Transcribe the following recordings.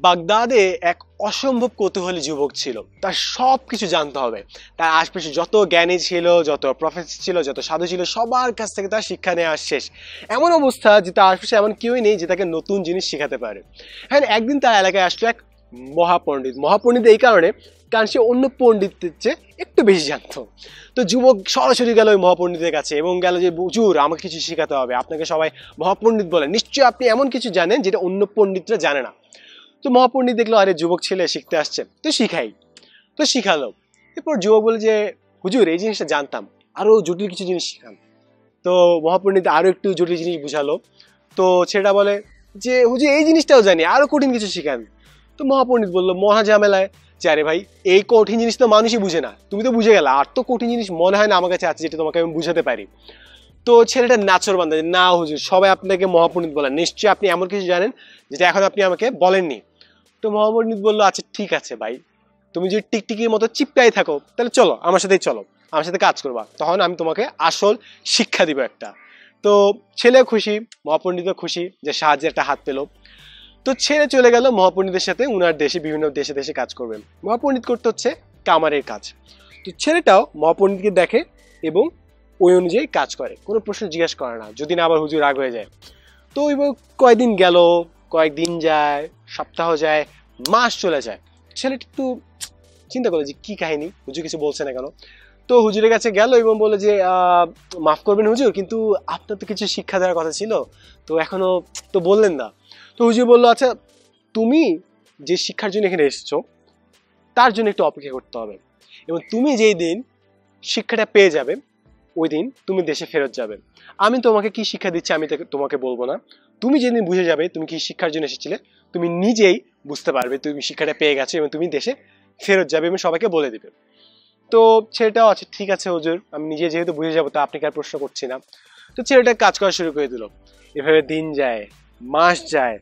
বাগদাদে এক অসম্ভব কৌতূহলী যুবক ছিল। তার সব কিছু জানতে হবে। তার আশপাশে যত জ্ঞানী ছিল, যত প্রফেসর ছিল, যত সাধু ছিল, সবার কাছ থেকে তার শিক্ষা নেওয়া শেষ। এমন অবস্থা যে তার আশপাশে এমন কেউই নেই যে তাকে নতুন জিনিস শেখাতে পারে। হ্যাঁ, একদিন তার এলাকায় আসলো এক মহাপণ্ডিত এই কারণে, কারণ সে অন্য পণ্ডিতের চেয়ে একটু বেশি জানতো। তো যুবক সরাসরি গেল ওই মহাপণ্ডিতের কাছে এবং গেল যে, হুজুর আমাকে কিছু শেখাতে হবে, আপনাকে সবাই মহাপণ্ডিত বলে, নিশ্চয়ই আপনি এমন কিছু জানেন যেটা অন্য পণ্ডিতরা জানে না। তো মহাপণ্ডিত দেখলো আরে যুবক ছেলে শিখতে আসছে, তো শিখাই। তো শিখালো। এরপর যুবক বলে যে, হুজুর এই জিনিসটা জানতাম, আরো জটিল কিছু জিনিস শিখান। তো মহাপণ্ডিত আরো একটু জটিল জিনিস বুঝালো। তো ছেলেটা বলে যে, হুজুর এই জিনিসটাও জানি, আরো কঠিন কিছু শিখান। তো মহাপণ্ডিত বললো মহা ঝামেলায় যে, আরে ভাই এই কঠিন জিনিস তো মানুষই বুঝে না, তুমি তো বুঝে গেলা, আর তো কঠিন জিনিস মনে হয় না আমার কাছে আছে যেটা তোমাকে আমি বুঝাতে পারি। তো ছেলেটা নাচর বান্ধা, না হুজুর সবাই আপনাকে মহাপণ্ডিত বলেন, নিশ্চয়ই আপনি এমন কিছু জানেন যেটা এখন আপনি আমাকে বলেননি। তো মহাপণ্ডিত বললো, আচ্ছা ঠিক আছে ভাই, তুমি যদি টিকটিকির মতো চিপকাই থাকো তাহলে চলো আমার সাথেই চলো, আমার সাথে কাজ করবা, তখন আমি তোমাকে আসল শিক্ষা দিব একটা। তো ছেলে খুশি, মহাপণ্ডিত খুশি যে সাহায্যে একটা হাত পেল। তো ছেলে চলে গেল মহাপণ্ডিতের সাথে উনার দেশে, বিভিন্ন দেশে দেশে কাজ করবেন। মহাপণ্ডিত করতে হচ্ছে কামারের কাজ। তো ছেলেটাও মহাপণ্ডিতকে দেখে এবং ওই অনুযায়ী কাজ করে, কোনো প্রশ্ন জিজ্ঞাসা করে না, যদি না আবার হুজুর রাগ হয়ে যায়। তো ওইবার কয়েকদিন গেল, কয়েকদিন যায়, সপ্তাহ যায়, মাস চলে যায়। ছেলেটা একটু চিন্তা করলো যে কি কাহিনী, হুজুর কিছু বলছে না কেন। তো হুজুরের কাছে গেল এবং বলে যে, মাফ করবেন হুজুর, কিন্তু আপনার তো কিছু শিক্ষা দেওয়ার কথা ছিল, তো এখনো তো বললেন না। তো হুজুর বললো, আচ্ছা তুমি যে শিক্ষার জন্য এখানে এসেছো তার জন্য একটু অপেক্ষা করতে হবে, এবং তুমি যেই দিন শিক্ষাটা পেয়ে যাবে ওই দিন তুমি দেশে ফেরত যাবে। আমি তোমাকে কি শিক্ষা দিচ্ছি আমি তোমাকে বলবো না, তুমি যেদিন বুঝে যাবে তুমি কি শিক্ষার জন্য এসেছিলে, তুমি নিজেই বুঝতে পারবে তুমি শিক্ষাটা পেয়ে গেছো এবং তুমি দেশে ফেরত যাবে এবং সবাইকে বলে দিবে। তো ছেলেটাও আছে, ঠিক আছে হুজুর, আমি নিজে যেহেতু বুঝে যাবো তা আপনি কি আর প্রশ্ন করছি না। তো ছেলেটা কাজ করা শুরু করে দিল। এভাবে দিন যায়, মাস যায়,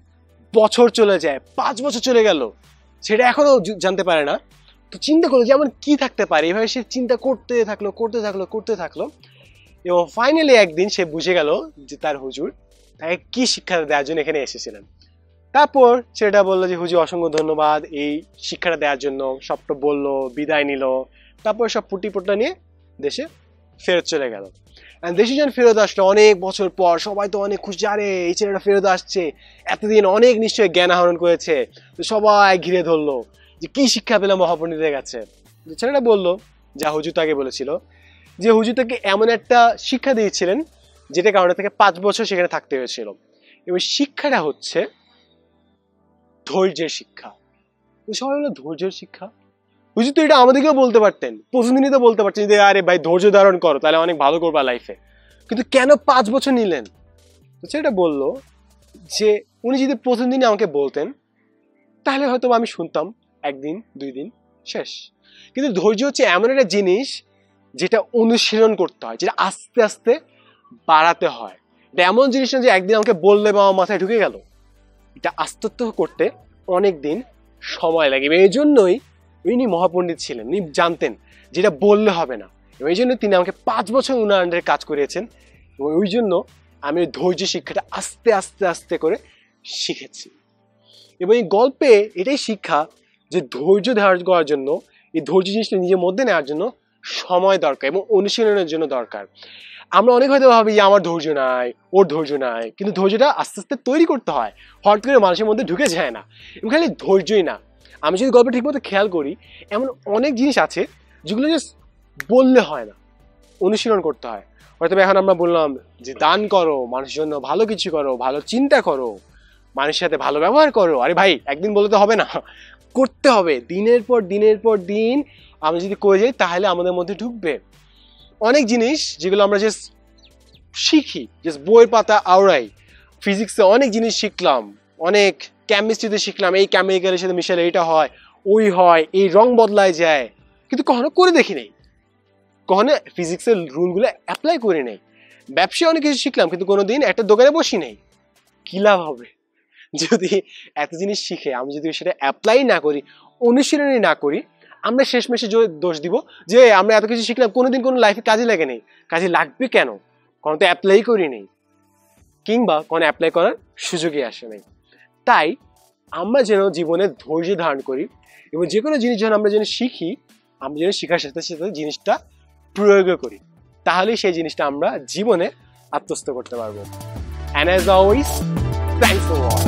বছর চলে যায়, 5 বছর চলে গেল, সেটা এখনো জানতে পারে না। তো চিন্তা করলো যে এমন কি থাকতে পারে, এভাবে সে চিন্তা করতে থাকলো এবং ফাইনালি একদিন সে বুঝে গেল যে তার হুজুর তাকে কি শিক্ষা দেওয়ার জন্য এখানে এসেছিলেন। তারপর সেটা বললো যে, হুজুর অসংখ্য ধন্যবাদ এই শিক্ষাটা দেওয়ার জন্য, সবটা বললো, বিদায় নিল। তারপর সব পুটিপোটলা নিয়ে দেশে ফেরত চলে গেল। দেশে যখন ফেরত আসলো অনেক বছর পর, সবাই তো অনেক খুশি, আরে এই ছেলেটা ফেরত আসছে, এতদিন অনেক নিশ্চয়ই জ্ঞান আহরণ করেছে। তো সবাই ঘিরে ধরলো যে কি শিক্ষা পেলাম মহাপণ্ডিতের কাছে। ছেলেটা বললো যা হুজুর তাকে বলেছিল, যে হুজুর তাকে এমন একটা শিক্ষা দিয়েছিলেন যেটা কারণে তাকে 5 বছর সেখানে থাকতে হয়েছিল, এবং শিক্ষাটা হচ্ছে ধৈর্যের শিক্ষা। সবাই হলো ধৈর্যের শিক্ষা, হুজুর তো এটা আমাদেরকেও বলতে পারতেন, প্রতিদিনই তো বলতে পারতেন যে আরে ভাই ধৈর্য ধারণ করো তাহলে অনেক ভালো করবা লাইফে, কিন্তু কেন 5 বছর নিলেন? সেটা বললো যে উনি যদি প্রতিদিনই আমাকে বলতেন তাহলে হয়তো আমি শুনতাম, একদিন 2 দিন শেষ। কিন্তু ধৈর্য হচ্ছে এমন একটা জিনিস যেটা অনুশীলন করতে হয়, যেটা আস্তে আস্তে বাড়াতে হয়। এটা এমন জিনিস না যে একদিন আমাকে বললে বা আমার মাথায় ঢুকে গেল, এটা আস্তে আস্তে করতে অনেক দিন সময় লাগে। এই জন্যই উনি মহাপণ্ডিত ছিলেন, উনি জানতেন যেটা বললে হবে না, এবং এই জন্য তিনি আমাকে 5 বছর উনার আন্ডারে কাজ করিয়েছেন, এবং ওই জন্য আমি ধৈর্য শিক্ষাটা আস্তে আস্তে আস্তে করে শিখেছি। এবং এই গল্পে এটাই শিক্ষা যে ধৈর্য ধারণ করার জন্য, এই ধৈর্য জিনিসটা নিজের মধ্যে নেওয়ার জন্য সময় দরকার এবং অনুশীলনের জন্য দরকার। আমরা অনেক হয়তো ভাবি যে আমার ধৈর্য নাই, ওর ধৈর্য নাই, কিন্তু ধৈর্যটা আস্তে আস্তে তৈরি করতে হয়, হঠাৎ করে মানুষের মধ্যে ঢুকে যায় না। এবং খালি ধৈর্যই না, আমি যদি গল্প ঠিকমতো খেয়াল করি এমন অনেক জিনিস আছে যেগুলো জাস্ট বললে হয় না, অনুশীলন করতে হয়। হয়তো এখন আমরা বললাম যে দান করো, মানুষের জন্য ভালো কিছু করো, ভালো চিন্তা করো, মানুষের সাথে ভালো ব্যবহার করো, আরে ভাই একদিন বলে তো হবে না, করতে হবে, দিনের পর দিন আমি যদি করে যাই তাহলে আমাদের মধ্যে ঢুকবে। অনেক জিনিস যেগুলো আমরা জাস্ট শিখি, জাস্ট বইয়ের পাতা আওড়াই, ফিজিক্সে অনেক জিনিস শিখলাম, অনেক কেমিস্ট্রিতে শিখলাম এই কেমিক্যালের সাথে মিশালে এইটা হয়, ওই হয়, এই রং বদলায় যায়, কিন্তু কখনো করে দেখি নাই, কখনো ফিজিক্সের রুলগুলো অ্যাপ্লাই করি নাই। ব্যবসায় অনেক কিছু শিখলাম কিন্তু কোনোদিন একটা দোকানে বসি নাই। কি লাভ হবে যদি এত জিনিস শিখে আমি যদি সেটা অ্যাপ্লাই না করি, অনুশীলনই না করি? আমরা শেষমেশে দোষ দিব যে আমরা এত কিছু শিখলাম কোনোদিন কোনো লাইফে কাজে লাগে নেই। কাজে লাগবে কেন? কোনো তো অ্যাপ্লাই করি নেই, কিংবা কোনো অ্যাপ্লাই করার সুযোগই আসে নাই। তাই আমরা যেন জীবনে ধৈর্য ধারণ করি এবং যে কোনো জিনিস যখন আমরা যেন শিখি, আমরা যেন শেখার সাথে সাথে জিনিসটা প্রয়োগও করি, তাহলেই সেই জিনিসটা আমরা জীবনে আত্মস্থ করতে পারবো। And as always, thanks for watching.